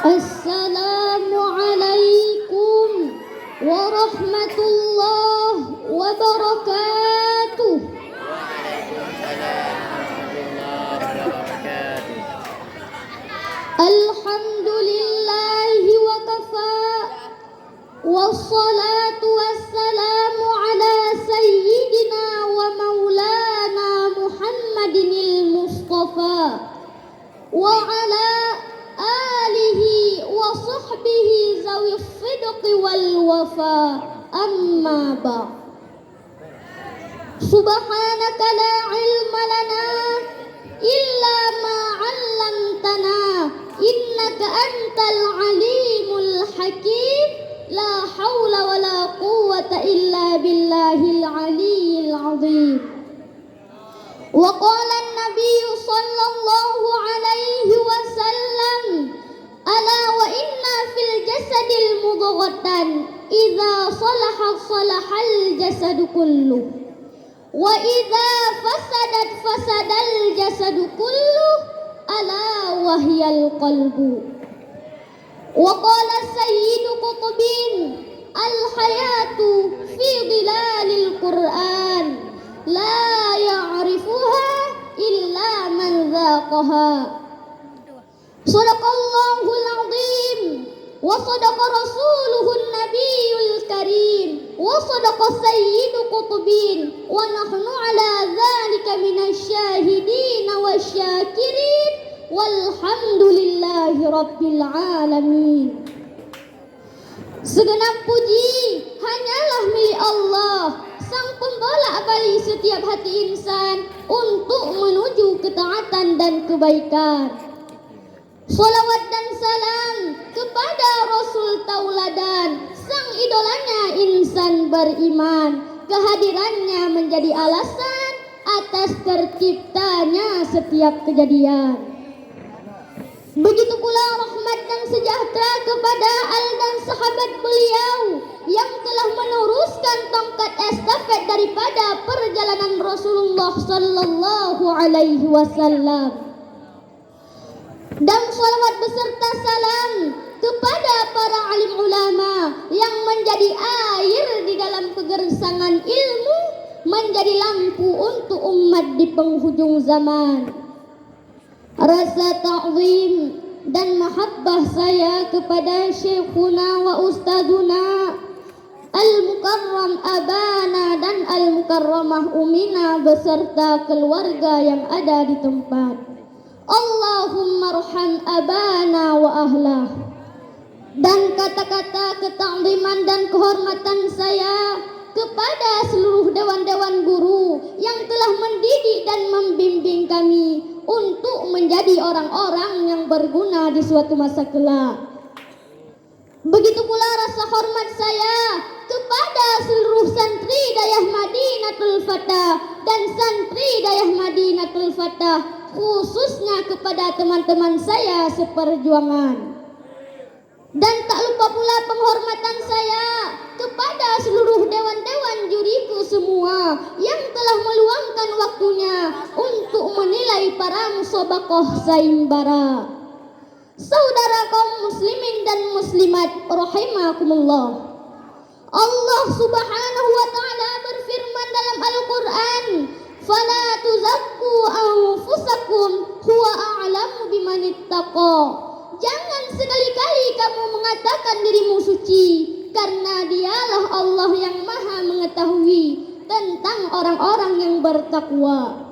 Assalamualaikum warahmatullahi wabarakatuh. Alhamdulillahi wa kafa, wassalatu wassalamu ala sayyidina wa maulana Muhammadinil Mustafa wa ala alihi wa sahbihi zawi sidqi wal wafa, amma ba'd. Subhanaka la ilma lana illa ma 'allamtana innaka antal alimul hakim. La haula wa la quwwata illa billahil aliyyil azim. Wa qala an-nabiy sallallahu alaihi wasallam, ala wa inna fil jasadil mudghatan idza salaha salahal jasadu kullu wa idza fasadat fasadal jasadu kullu ala wahyal qalbu. Wa qala sayyidu qutbin, al hayatu fi dhilalil Qur'an la ya'rifuha illa man dhaqaha. Sadaqallahul azim wa sadaqa rasuluhun nabiyul karim wa sadaqa sayyidu qutbin wa nahnu ala dhalika minasy syahidin wasyakirin walhamdulillahi rabbil alamin. Segenap puji hanyalah milik Allah, sang pembolak balik setiap hati insan untuk menuju ketaatan dan kebaikan. Salawat dan salam kepada Rasul tauladan, sang idolanya insan beriman. Kehadirannya menjadi alasan atas terciptanya setiap kejadian. Begitu pula rahmat dan sejahtera kepada al dan sahabat beliau yang telah meneruskan tongkat estafet daripada perjalanan Rasulullah sallallahu alaihi wasallam. Dan salawat beserta salam kepada para alim ulama yang menjadi air di dalam kegersangan ilmu, menjadi lampu untuk umat di penghujung zaman. Rasa ta'zim dan mahabbah saya kepada syekhuna wa ustaduna al-mukarram abana dan al-mukarramah umina beserta keluarga yang ada di tempat. Allahumma arham abana wa ahlah. Dan kata-kata ketakziman dan kehormatan saya kepada seluruh dewan-dewan guru yang telah mendidik dan membimbing kami untuk menjadi orang-orang yang berguna di suatu masa kelak. Begitu pula rasa hormat saya kepada seluruh santri Dayah Madinatul Fatah dan santri Dayah Madinatul Fatah, khususnya kepada teman-teman saya seperjuangan. Dan tak lupa pula penghormatan saya kepada seluruh dewan-dewan juriku semua yang telah meluangkan waktunya untuk menilai para musobaqoh saimbara. Saudara kaum muslimin dan muslimat rahimakumullah, Allah subhanahu wa ta'ala berfirman dalam Al-Quran, fala tuzakku anfusakum huwa a'lamu bimanittaqa. Jangan sekali-kali kamu mengatakan dirimu suci, karena dialah Allah yang maha mengetahui tentang orang-orang yang bertakwa.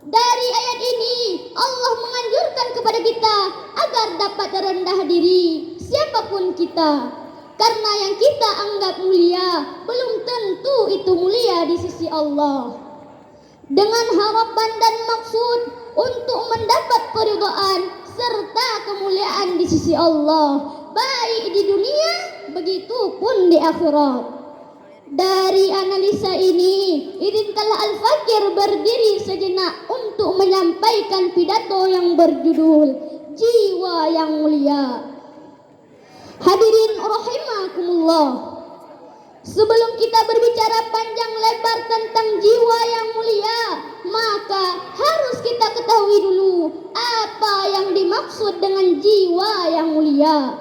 Dari ayat ini Allah menganjurkan kepada kita agar dapat rendah diri siapapun kita, karena yang kita anggap mulia belum tentu itu mulia di sisi Allah. Dengan harapan dan maksud untuk mendapat keridhaan serta kemuliaan di sisi Allah, baik di dunia begitupun di akhirat. Dari analisa ini, izinkanlah Al-Fakir berdiri sejenak untuk menyampaikan pidato yang berjudul Jiwa yang Mulia. Hadirin rahimakumullah, Sebelum kita berbicara panjang lebar tentang jiwa yang mulia, maka harus kita ketahui dulu apa yang dimaksud dengan jiwa yang mulia.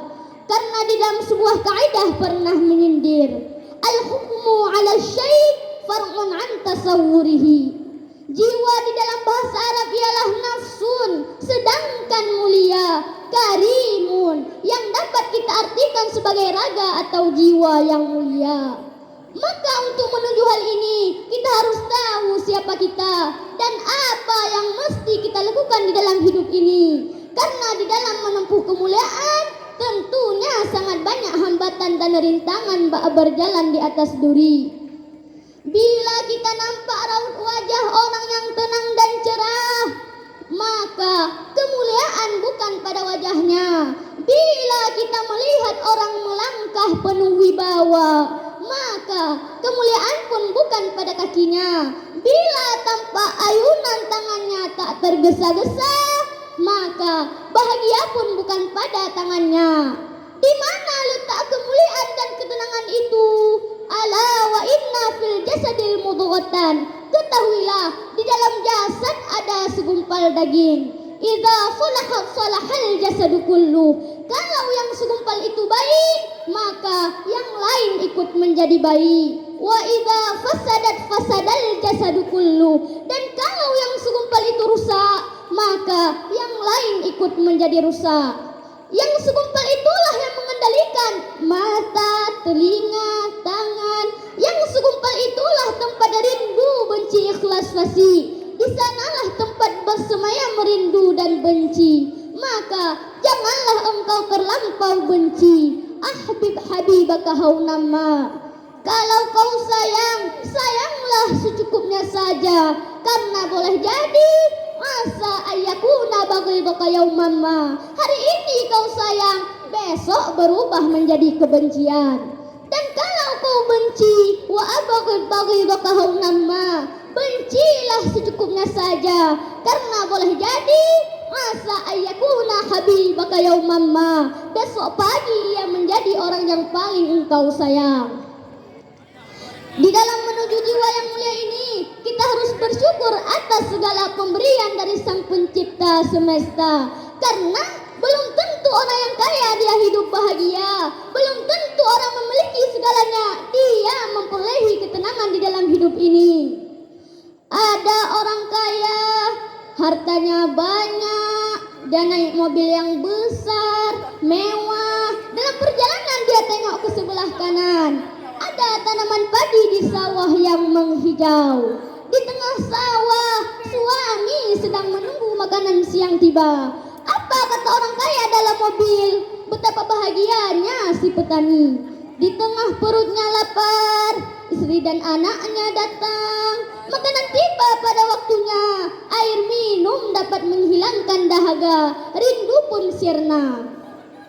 Karena di dalam sebuah kaidah pernah menyindir, al-hukmu 'ala syai' far'un 'an tasawwurihi. Jiwa di dalam bahasa Arab ialah nafsun, sedangkan mulia, karimun, yang dapat kita artikan sebagai raga atau jiwa yang mulia. Maka untuk menuju hal ini, kita harus tahu siapa kita dan apa yang mesti kita lakukan di dalam hidup ini. Karena di dalam menempuh kemuliaan, tentunya sangat banyak hambatan dan rintangan berjalan di atas duri. Bila kita nampak raut wajah orang yang tenang dan cerah, maka kemuliaan bukan pada wajahnya. Bila kita melihat orang melangkah penuh wibawa, maka kemuliaan pun bukan pada kakinya. Bila tampak ayunan tangannya tak tergesa-gesa, maka bahagia pun bukan pada tangannya. Di mana letak kemuliaan dan ketenangan itu? Ala wa inna fil jasadil mudghatan. Ketahuilah, di dalam jasad ada segumpal daging. Idza salahat salahal jasadu kullu. Kalau yang segumpal itu baik, maka yang lain ikut menjadi baik. Wa idza fasadat fasadal jasadu kullu. Dan kalau yang segumpal itu rusak, maka yang lain ikut menjadi rusak. Yang segumpal itulah yang mengendalikan mata, telinga, tangan. Yang segumpal itulah tempat rindu, benci, ikhlas, fasih. Di sanalah tempat bersemayam rindu dan benci. Maka janganlah engkau terlampau benci. Ahbib habibaka haunamma. Kalau kau sayang, sayanglah secukupnya saja. Karena boleh jadi asa ayyakuna baghidaka yauman ma. Hari ini kau sayang, besok berubah menjadi kebencian. Dan kalau kau benci, wa baghidaka haunan ma, bencilah secukupnya saja. Karena boleh jadi asa ayyakuna habibaka yauman ma, besok pagi ia menjadi orang yang paling engkau sayang. Di dalam menuju jiwa yang mulia ini, kita harus bersyukur atas segala pemberian dari Sang Pencipta semesta. Karena belum tentu orang yang kaya dia hidup bahagia. Belum tentu orang memiliki segalanya dia memperolehi ketenangan di dalam hidup ini. Ada orang kaya, hartanya banyak, dia naik mobil yang besar, mewah. Dalam perjalanan dia tengok ke sebelah kanan, ada tanaman padi di sawah yang menghijau. Di tengah sawah, suami sedang menunggu makanan siang tiba. Apa kata orang kaya dalam mobil? Betapa bahagianya si petani. Di tengah perutnya lapar, istri dan anaknya datang. Makanan tiba pada waktunya. Air minum dapat menghilangkan dahaga. Rindu pun sirna.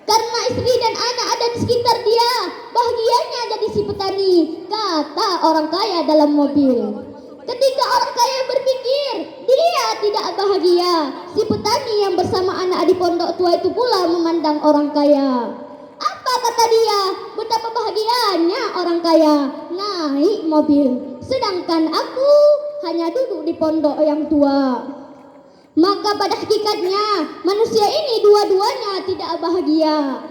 Karena istri dan anak ada di sekitar dia, bahagianya jadi si petani, kata orang kaya dalam mobil. Ketika orang kaya berpikir dia tidak bahagia, si petani yang bersama anak di pondok tua itu pula memandang orang kaya. Apa kata dia? Betapa bahagianya orang kaya naik mobil, sedangkan aku hanya duduk di pondok yang tua. Maka pada hakikatnya manusia ini dua-duanya tidak bahagia.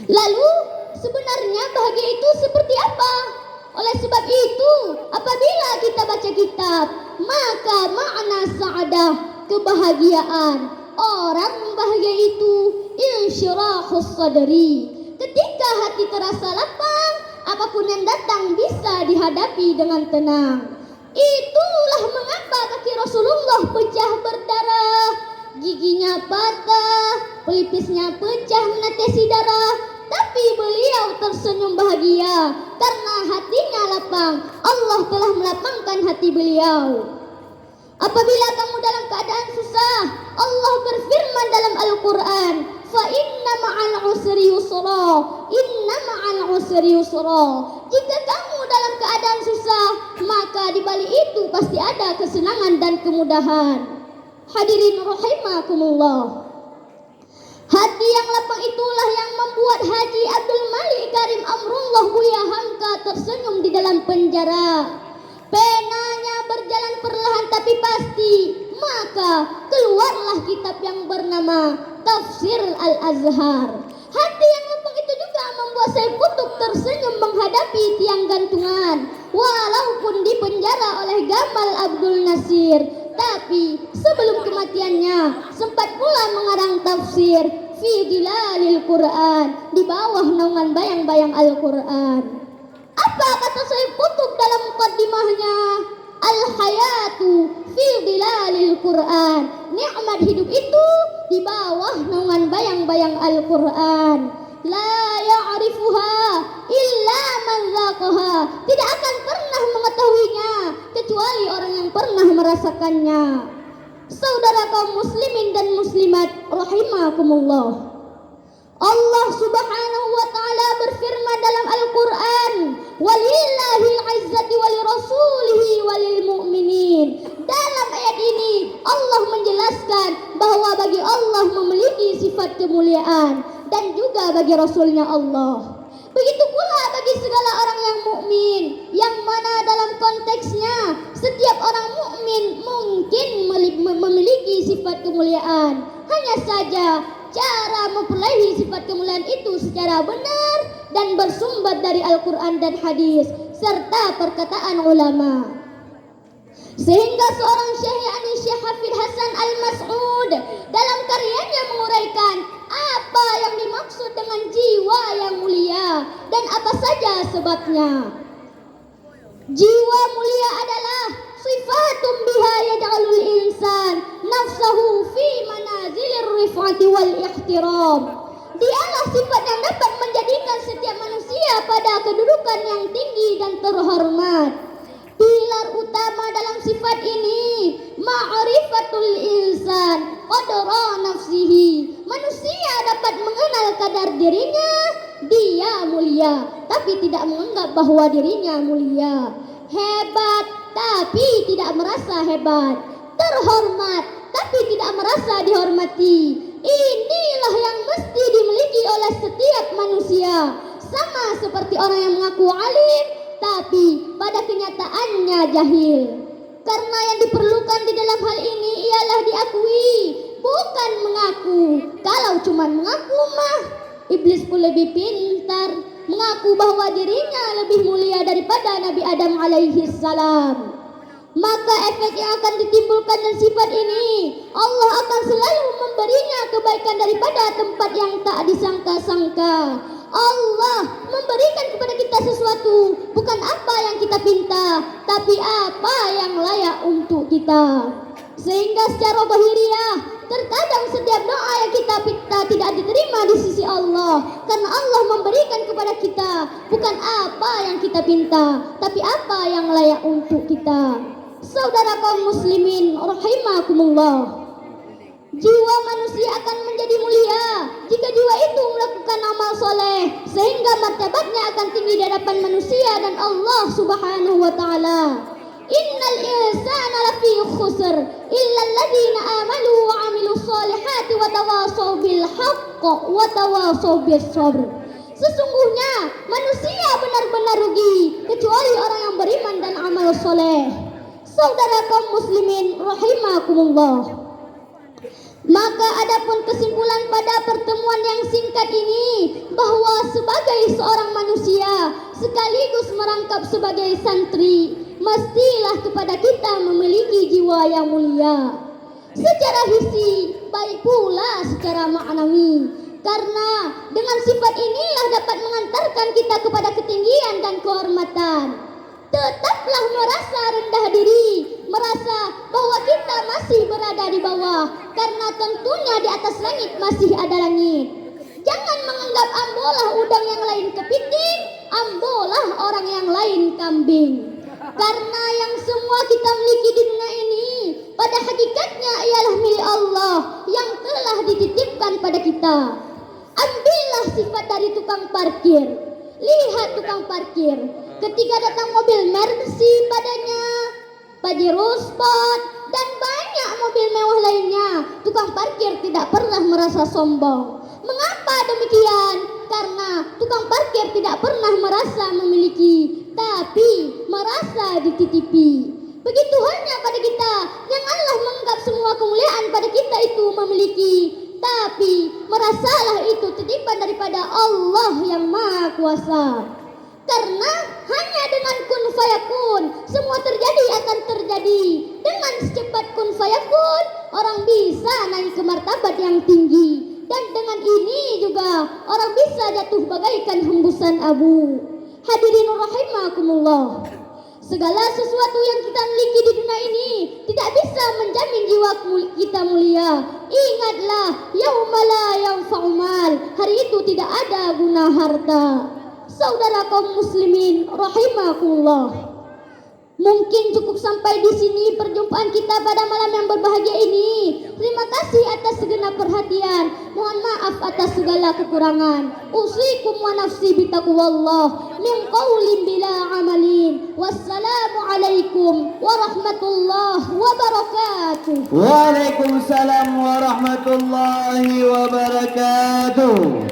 Lalu sebenarnya bahagia itu seperti apa? Oleh sebab itu, apabila kita baca kitab, maka makna sa'adah, kebahagiaan. Orang bahagia itu insyirahus sadri. Ketika hati terasa lapang, apapun yang datang bisa dihadapi dengan tenang. Itulah mengapa kaki Rasulullah pecah berdarah, giginya patah, pelipisnya pecah menetesi darah, tapi beliau tersenyum bahagia karena hatinya lapang. Allah telah melapangkan hati beliau. Apabila kamu dalam keadaan susah, Allah berfirman dalam Al-Quran, fa inna ma'al usri yusra, inna ma'al usri yusra. Jika kamu dalam keadaan susah, maka di balik itu pasti ada kesenangan dan kemudahan. Hadirin rahimakumullah. Hati yang lapang itulah yang membuat Haji Abdul Malik Karim Amrullah Buya Hamka sejarah. Penanya berjalan perlahan tapi pasti, maka keluarlah kitab yang bernama Tafsir Al-Azhar. Hati yang lempeng itu juga membuat saya Kutub tersenyum menghadapi tiang gantungan, walaupun dipenjara oleh Gamal Abdul Nasir. Tapi sebelum kematiannya sempat pula mengarang tafsir Fi Dilalil Quran, di bawah naungan bayang-bayang Al-Quran. Apa kata Syekh Kutub dalam mukaddimahnya? Al-hayatu fi dilalil Quran. Nikmat hidup itu di bawah naungan bayang-bayang Al-Quran. La ya'rifuha illa man zaqaha. Tidak akan pernah mengetahuinya kecuali orang yang pernah merasakannya. Saudara kaum muslimin dan muslimat rahimakumullah, Allah Subhanahu wa taala berfirman dalam Al-Qur'an, "Walillahil 'izzati wa lirasulihi wa lil mu'minin." Dalam ayat ini Allah menjelaskan bahwa bagi Allah memiliki sifat kemuliaan dan juga bagi Rasulnya Allah. Begitu pula bagi segala orang yang mukmin, yang mana dalam konteksnya setiap orang mukmin mungkin memiliki sifat kemuliaan. Hanya saja cara mempelajari sifat kemuliaan itu secara benar dan bersumber dari Al-Quran dan hadis serta perkataan ulama. Sehingga seorang Syekh yakni Syekh Hafidh Hasan Al-Mas'ud dalam karyanya menguraikan apa yang dimaksud dengan jiwa yang mulia dan apa saja sebabnya. Jiwa mulia adalah sifatun biha yaj'alul insan nafsahu fi manazilir rif'ati wal ihtiram. Dialah sifat yang dapat menjadikan setiap manusia pada kedudukan yang tinggi dan terhormat. Pilar utama dalam sifat ini ma'rifatul insan qadra nafsihi. Manusia dapat mengenal kadar dirinya, dia mulia, tapi tidak menganggap bahwa dirinya mulia. Hebat tapi tidak merasa hebat. Terhormat tapi tidak merasa dihormati. Inilah yang mesti dimiliki oleh setiap manusia. Sama seperti orang yang mengaku alim tapi pada kenyataannya jahil. Karena yang diperlukan di dalam hal ini ialah diakui, bukan mengaku. Kalau cuma mengaku mah iblis pun lebih pintar, mengaku bahwa dirinya lebih mulia daripada Nabi Adam alaihi salam. Maka efek yang akan ditimbulkan dari sifat ini, Allah akan selalu memberinya kebaikan daripada tempat yang tak disangka-sangka. Allah memberikan kepada kita sesuatu bukan apa yang kita pinta, tapi apa yang layak untuk kita. Sehingga secara bahiriah terkadang setiap doa yang kita pinta tidak diterima di sisi Allah, karena Allah memberikan kepada kita bukan apa yang kita pinta, tapi apa yang layak untuk kita. Saudara kaum muslimin rahimakumullah, jiwa manusia akan menjadi mulia jika jiwa itu melakukan amal soleh, sehingga martabatnya akan tinggi di hadapan manusia dan Allah Subhanahu wa taala. Innal insana lafi khusr illa alladhina amanu wa amilus solihati wa tawasaw bil haqq wa tawasaw bis sabr. Sesungguhnya manusia benar-benar rugi kecuali orang yang beriman dan amal soleh. Saudara kaum muslimin rahimakumullah, maka adapun kesimpulan pada pertemuan yang singkat ini, bahwa sebagai seorang manusia sekaligus merangkap sebagai santri, mestilah kepada kita memiliki jiwa yang mulia secara hisi, baik pula secara maknawi. Karena dengan sifat inilah dapat mengantarkan kita kepada ketinggian dan kehormatan. Tetaplah merasa rendah diri, merasa bahwa kita masih berada di bawah, karena tentunya di atas langit masih ada langit. Jangan menganggap ambolah udang yang lain kepiting, ambolah orang yang lain kambing. Karena yang semua kita miliki di dunia ini pada hakikatnya ialah milik Allah yang telah dititipkan pada kita. Ambillah sifat dari tukang parkir. Lihat tukang parkir, ketika datang mobil Mercy padanya, Pajero Sport, dan banyak mobil mewah lainnya, tukang parkir tidak pernah merasa sombong. Mengapa demikian? Karena tukang parkir tidak pernah merasa memiliki, tapi merasa bisa dititipi. Begitu halnya pada kita yang Allah menganggap semua kemuliaan pada kita itu memiliki, tapi merasalah itu titipan daripada Allah yang Maha Kuasa. Karena hanya dengan kun fayakun semua terjadi akan terjadi. Dengan secepat kun fayakun orang bisa naik ke martabat yang tinggi. Dan dengan ini juga orang bisa jatuh bagaikan hembusan abu. Hadirin rahimakumullah. Segala sesuatu yang kita miliki di dunia ini tidak bisa menjamin jiwa kita mulia. Ingatlah, yaumala yanfa'u mal. Hari itu tidak ada guna harta. Saudara kaum muslimin rahimakumullah. Mungkin cukup sampai di sini perjumpaan kita pada malam yang berbahagia ini. Terima kasih atas segenap perhatian. Mohon maaf atas segala kekurangan. Usikum wa nafsi bitaqwallah min qaulin bila amalin. Wassalamu alaikum warahmatullahi wabarakatuh. Waalaikumsalam warahmatullahi wabarakatuh.